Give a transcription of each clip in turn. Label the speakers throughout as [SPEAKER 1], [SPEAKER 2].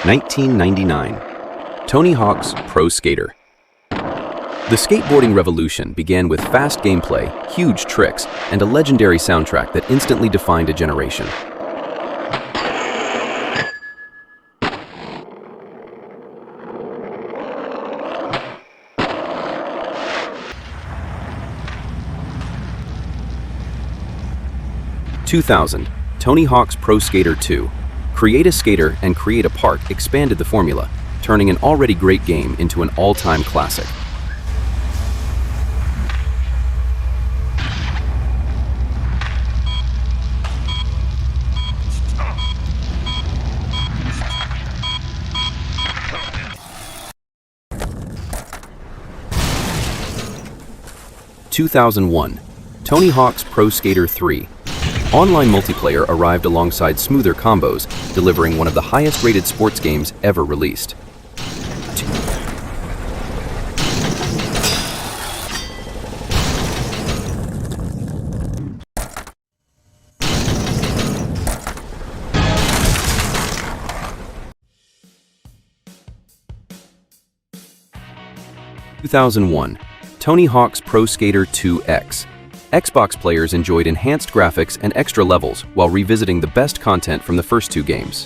[SPEAKER 1] 1999. Tony Hawk's Pro Skater. The skateboarding revolution began with fast gameplay, huge tricks, and a legendary soundtrack that instantly defined a generation. (2000) Tony Hawk's Pro Skater 2. Create a skater and create a park expanded the formula, turning an already great game into an all-time classic. (2001) Tony Hawk's Pro Skater 3. Online multiplayer arrived alongside smoother combos, delivering one of the highest-rated sports games ever released. (2001) Tony Hawk's Pro Skater 2X. Xbox players enjoyed enhanced graphics and extra levels while revisiting the best content from the first two games.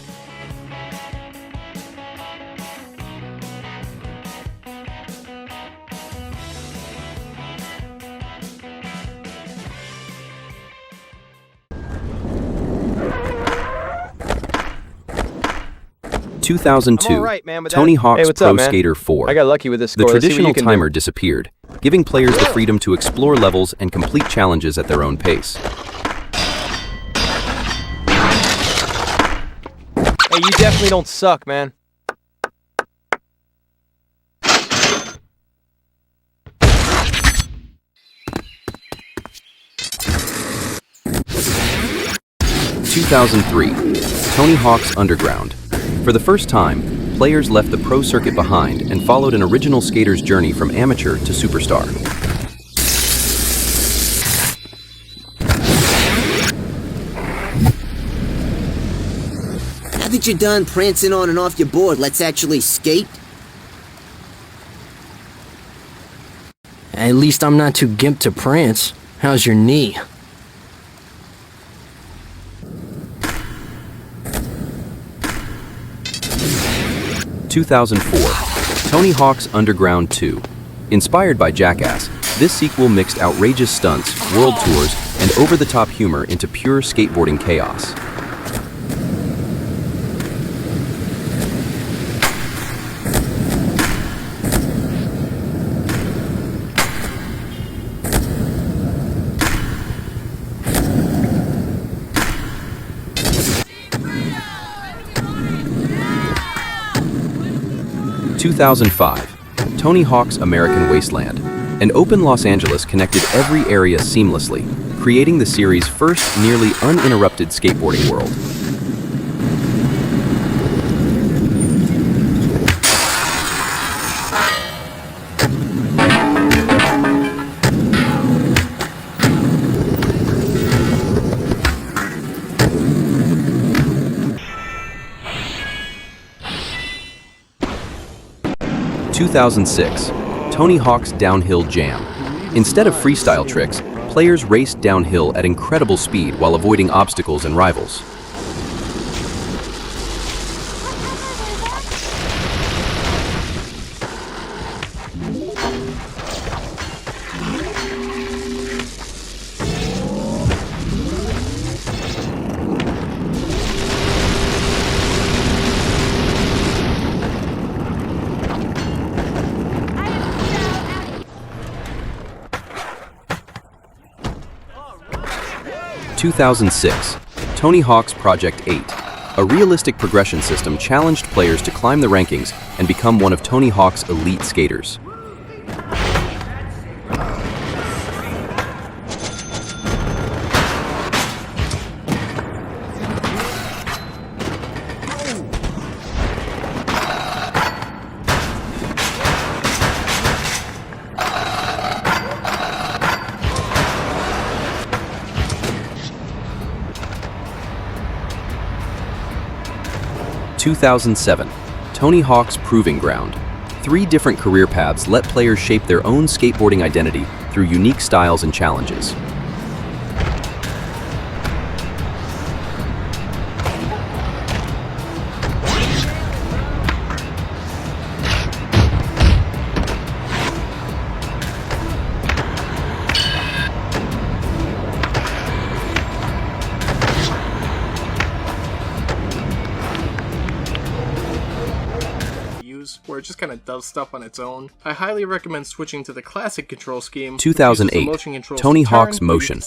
[SPEAKER 1] (2002) Tony Hawk's Pro Skater 4.
[SPEAKER 2] I got lucky with this score.
[SPEAKER 1] The traditional timer disappeared, giving players the freedom to explore levels and complete challenges at their own pace.
[SPEAKER 2] Hey, you definitely don't suck, man.
[SPEAKER 1] (2003) Tony Hawk's Underground. For the first time, players left the pro circuit behind and followed an original skater's journey from amateur to superstar.
[SPEAKER 3] Now that you're done prancing on and off your board, let's actually skate.
[SPEAKER 4] At least I'm not too gimped to prance. How's your knee?
[SPEAKER 1] (2004) Tony Hawk's Underground 2. Inspired by Jackass, this sequel mixed outrageous stunts, world tours, and over-the-top humor into pure skateboarding chaos. (2005) Tony Hawk's American Wasteland. An open Los Angeles connected every area seamlessly, creating the series' first nearly uninterrupted skateboarding world. (2006) Tony Hawk's Downhill Jam. Instead of freestyle tricks, players raced downhill at incredible speed while avoiding obstacles and rivals. (2006) Tony Hawk's Project 8. A realistic progression system challenged players to climb the rankings and become one of Tony Hawk's elite skaters. (2007) Tony Hawk's Proving Ground. 3 different career paths let players shape their own skateboarding identity through unique styles and challenges.
[SPEAKER 5] Where it just kind of does stuff on its own. I highly recommend switching to the classic control scheme.
[SPEAKER 1] 2008, Tony Hawk's Motion.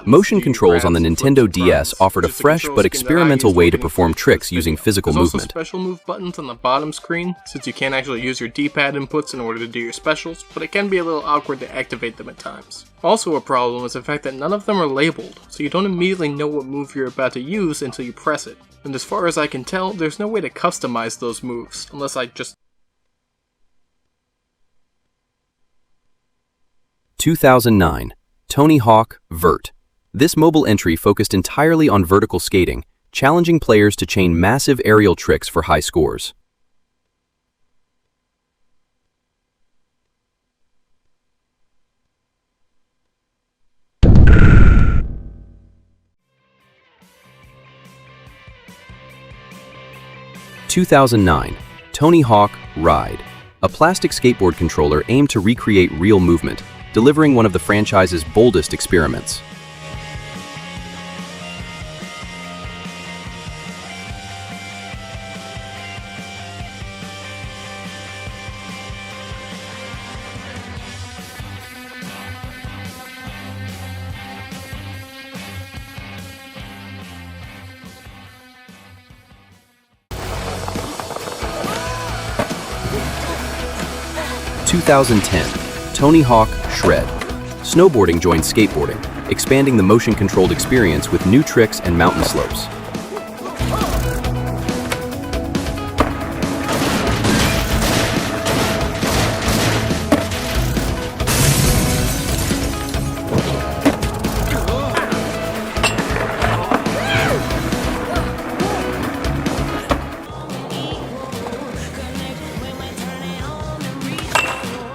[SPEAKER 1] Motion controls on the Nintendo DS offered a fresh but experimental way to perform tricks using physical movement.
[SPEAKER 5] There's also special move buttons on the bottom screen, since you can't actually use your D-pad inputs in order to do your specials, but it can be a little awkward to activate them at times. Also a problem is the fact that none of them are labeled, so you don't immediately know what move you're about to use until you press it. And as far as I can tell, there's no way to customize those moves, unless I just
[SPEAKER 1] 2009, Tony Hawk Vert. This mobile entry focused entirely on vertical skating, challenging players to chain massive aerial tricks for high scores. (2009) Tony Hawk Ride. A plastic skateboard controller aimed to recreate real movement, delivering one of the franchise's boldest experiments. (2010) Tony Hawk Shred. Snowboarding joined skateboarding, expanding the motion-controlled experience with new tricks and mountain slopes.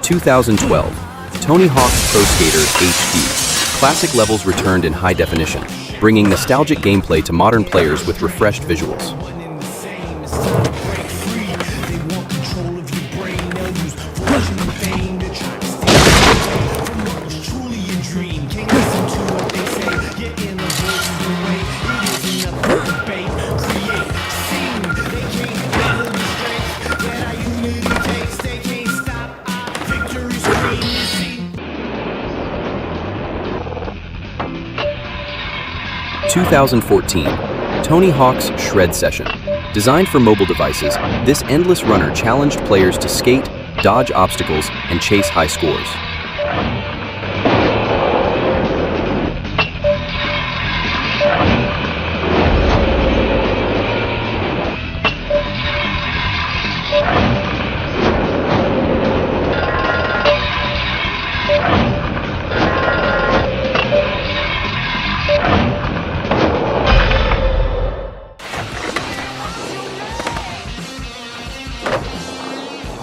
[SPEAKER 1] (2012) Tony Hawk's Pro Skater HD. Classic levels returned in high definition, bringing nostalgic gameplay to modern players with refreshed visuals. (2014) Tony Hawk's Shred Session. Designed for mobile devices, this endless runner challenged players to skate, dodge obstacles, and chase high scores.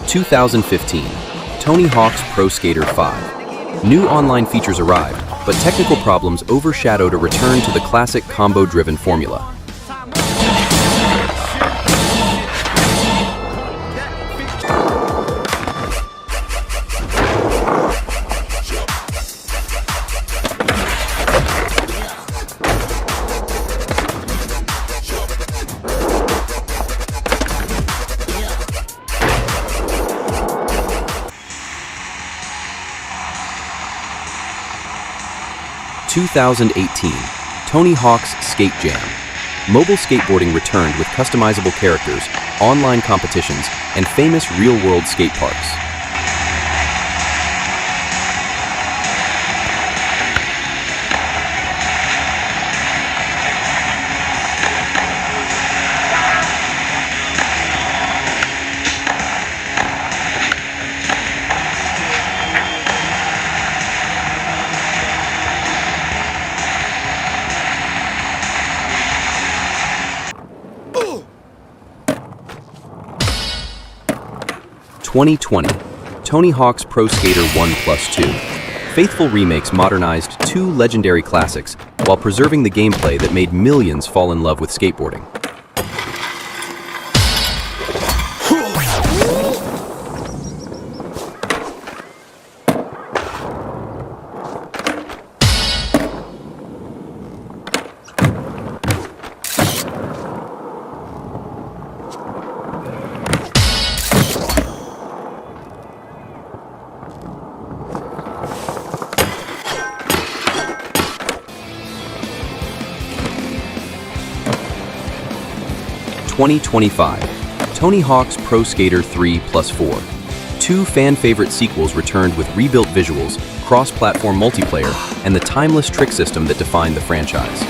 [SPEAKER 1] (2015) Tony Hawk's Pro Skater 5. New online features arrived, but technical problems overshadowed a return to the classic combo-driven formula. (2018) Tony Hawk's Skate Jam. Mobile skateboarding returned with customizable characters, online competitions, and famous real-world skate parks. 2020, Tony Hawk's Pro Skater 1+2. Faithful remakes modernized two legendary classics while preserving the gameplay that made millions fall in love with skateboarding. (2025) Tony Hawk's Pro Skater 3+4. Two fan-favorite sequels returned with rebuilt visuals, cross-platform multiplayer, and the timeless trick system that defined the franchise.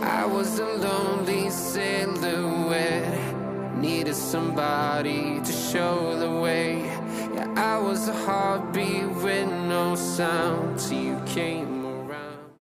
[SPEAKER 6] I was a lonely silhouette, needed somebody to show the way. Yeah, I was a heartbeat with no sound till you came